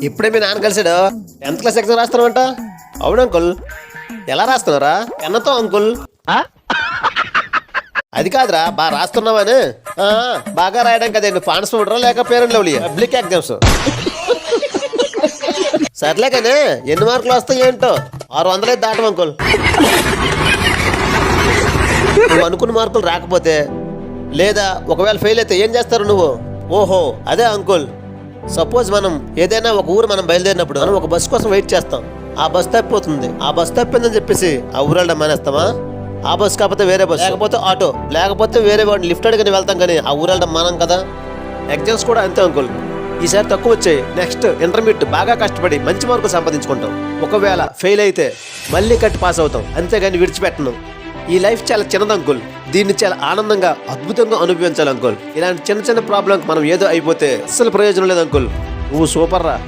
ఇప్పుడే మీ నాన్న కలిసాడు. 10th class exam రాస్తున్నావంట? అవును అంకుల్. ఎలా రాస్తున్నారా? పెన్నతో అంకుల్. అది కాదురా, బాగా రాస్తున్నావని. బాగా రాయడం కదండి, ఫాన్స్ చూడరా లేక పేరెంట్ లెవెల్ పబ్లిక్ ఎగ్జామ్స్. సర్లే కానీ ఎన్ని మార్కులు వస్తాయి ఏంటో? 600 దాటం అంకుల్. నువ్వు అనుకున్న మార్కులు రాకపోతే లేదా ఒకవేళ ఫెయిల్ అయితే ఏం చేస్తారు నువ్వు? ఓహో అదే అంకుల్. సపోజ్ మనం ఏదైనా ఒక ఊరు మనం బయలుదేరినప్పుడు మనం ఒక బస్సు కోసం వెయిట్ చేస్తాం. ఆ బస్ తప్పిపోతుంది. ఆ బస్ తప్పిందని చెప్పేసి ఆ ఊరు వెళ్ళడం మానేస్తామా? ఆ బస్ కాకపోతే వేరే బస్, లేకపోతే ఆటో, లేకపోతే వేరే వాడిని లిఫ్ట్ అడిగిని వెళ్తాం, కానీ ఆ ఊరు వెళ్ళడం మానం కదా. ఎగ్జామ్స్ కూడా అంతే అంకుల్. ఈసారి తక్కువ వచ్చాయి, నెక్స్ట్ ఇంటర్మీడియట్ బాగా కష్టపడి మంచి మార్కులు సంపాదించుకుంటాం. ఒకవేళ ఫెయిల్ అయితే మళ్ళీ కట్టి పాస్ అవుతాం, అంతేగాని విడిచిపెట్టను. ఈ లైఫ్ చాలా చిన్నది అంకుల్. దీన్ని చాలా ఆనందంగా అద్భుతంగా అనుభవించాలి అంకుల్. ఇలాంటి చిన్న చిన్న ప్రాబ్లం మనం ఏదో అయిపోతే అసలు ప్రయోజనం లేదు అంకుల్. నువ్వు సూపర్ రా.